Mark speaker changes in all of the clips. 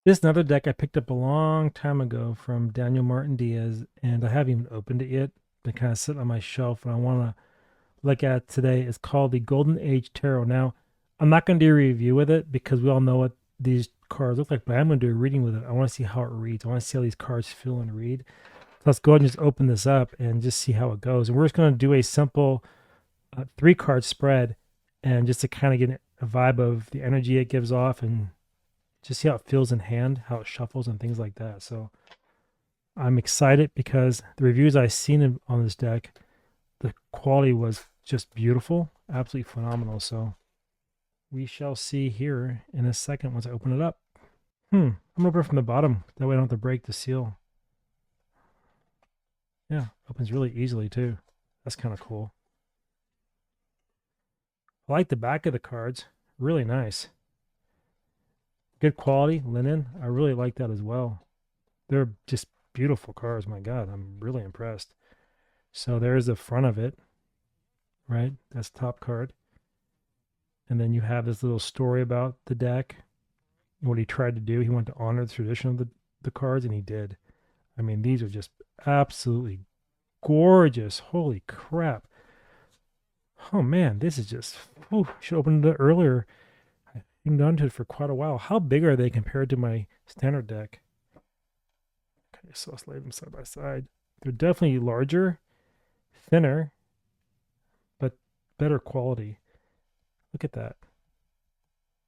Speaker 1: This is another deck I picked up a long time ago from Daniel Martin Diaz, and I haven't even opened it yet. Been kind of sitting on my shelf, and I want to look at it today. It's called the Golden Age Tarot. Now, I'm not going to do a review with it because we all know what these cards look like, but I'm going to do a reading with it. I want to see how it reads. I want to see how these cards feel and read. So let's go ahead and just open this up and just see how it goes. And we're just going to do a simple 3 card spread, and just to kind of get a vibe of the energy it gives off and just see how it feels in hand, how it shuffles and things like that. So I'm excited because the reviews I've seen on this deck, the quality was just beautiful, absolutely phenomenal. So we shall see here in a second once I open it up. I'm gonna open it from the bottom. That way I don't have to break the seal. Yeah, opens really easily too. That's kind of cool. I like the back of the cards. Really nice. Good quality linen. I really like that as well. They're just beautiful cards. My God, I'm really impressed. So there's the front of it, right? That's top card. And then you have this little story about the deck and what he tried to do. He wanted to honor the tradition of the cards, and he did. I mean, these are just absolutely gorgeous. Holy crap. Oh man, this is just, should open it up earlier. I've been done to it for quite a while. How big are they compared to my standard deck? Okay, so let's lay them side by side. They're definitely larger, thinner, but better quality. Look at that.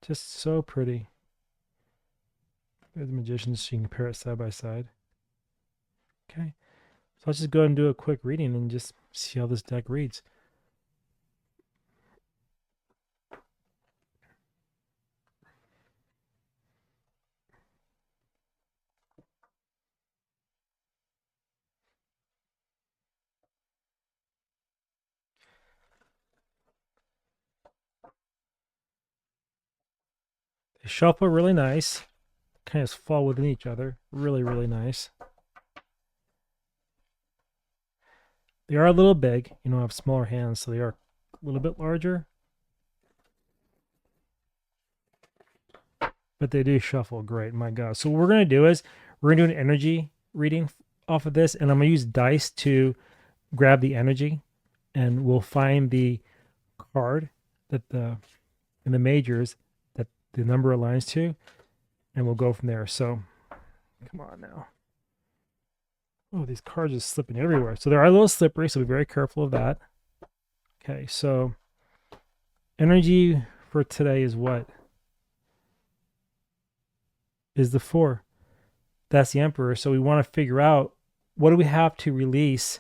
Speaker 1: Just so pretty. There's the Magicians, so you can compare it side by side. Okay. So let's just go ahead and do a quick reading and just see how this deck reads. They shuffle really nice. Kind of fall within each other. Really, really nice. They are a little big. I have smaller hands, so they are a little bit larger. But they do shuffle great. My God. So what we're going to do is we're going to do an energy reading off of this, and I'm going to use dice to grab the energy, and we'll find the card that in the majors that the number aligns to, and we'll go from there. So come on now. Oh, these cards are slipping everywhere. So they are a little slippery, so be very careful of that. Okay, so energy for today is what? Is the 4. That's the Emperor. So we want to figure out, what do we have to release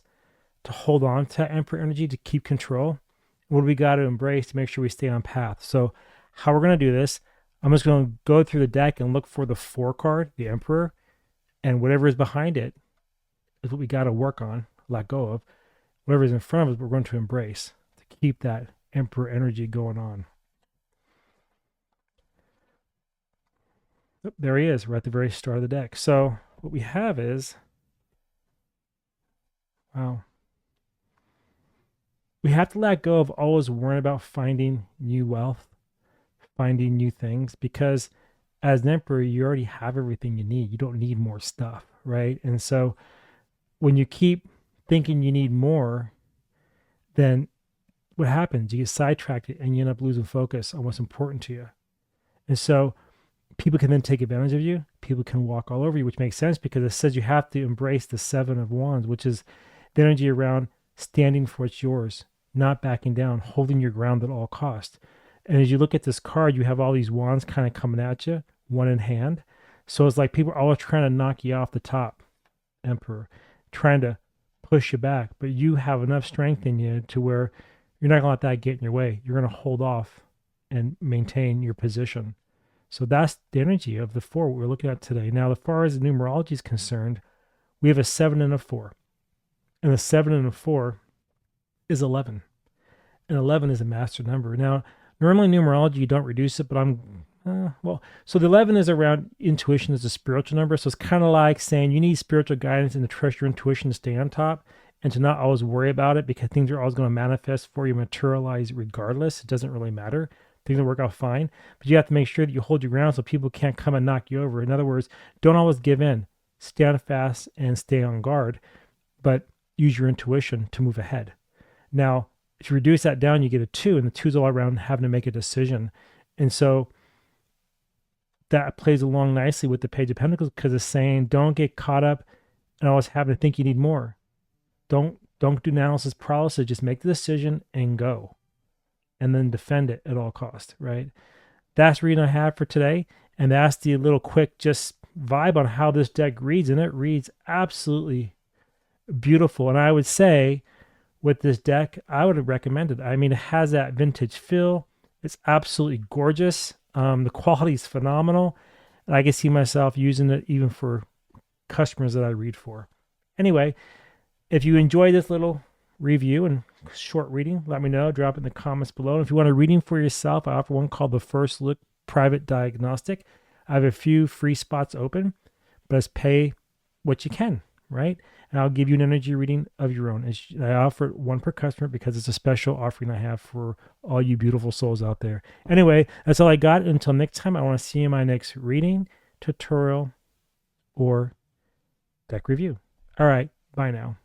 Speaker 1: to hold on to Emperor energy, to keep control? What do we got to embrace to make sure we stay on path? So how we're going to do this, I'm just going to go through the deck and look for the 4 card, the Emperor, and whatever is behind it is what we got to work on, let go of. Whatever is in front of us, we're going to embrace to keep that Emperor energy going on. Oh, there he is. We're at the very start of the deck. So what we have is, wow, we have to let go of always worrying about finding new wealth, finding new things, because as an emperor, you already have everything you need. You don't need more stuff, right? And so when you keep thinking you need more, then what happens? You get sidetracked and you end up losing focus on what's important to you. And so people can then take advantage of you. People can walk all over you, which makes sense because it says you have to embrace the 7 of Wands, which is the energy around standing for what's yours, not backing down, holding your ground at all costs. And as you look at this card, you have all these wands kind of coming at you, one in hand. So it's like people are always trying to knock you off the top, Emperor, trying to push you back. But you have enough strength in you to where you're not going to let that get in your way. You're going to hold off and maintain your position. So that's the energy of the 4 we're looking at today. Now, as far as the numerology is concerned, we have a 7 and a 4. And the 7 and a 4 is 11. And 11 is a master number. Now, normally numerology, you don't reduce it, but so the 11 is around intuition as a spiritual number. So it's kind of like saying you need spiritual guidance and to trust your intuition to stay on top and to not always worry about it because things are always going to manifest for you, materialize regardless. It doesn't really matter. things will work out fine. But you have to make sure that you hold your ground so people can't come and knock you over. In other words, don't always give in. Stand fast and stay on guard, but use your intuition to move ahead. Now, if you reduce that down, you get a 2, and the 2's all around having to make a decision. And so that plays along nicely with the Page of Pentacles, because it's saying don't get caught up and always having to think you need more. Don't do analysis paralysis. Just make the decision and go, and then defend it at all costs, right? That's the reading I have for today, and that's the little quick just vibe on how this deck reads, and it reads absolutely beautiful. And I would say with this deck, I would recommend it. I mean, it has that vintage feel. It's absolutely gorgeous. The quality is phenomenal, and I can see myself using it even for customers that I read for. Anyway, if you enjoy this little review and short reading, let me know. Drop it in the comments below. And if you want a reading for yourself, I offer one called the First Look Private Diagnostic. I have a few free spots open, but it's pay what you can, right? And I'll give you an energy reading of your own. I offer one per customer because it's a special offering I have for all you beautiful souls out there. Anyway, that's all I got. Until next time, I want to see you in my next reading, tutorial, or deck review. All right, bye now.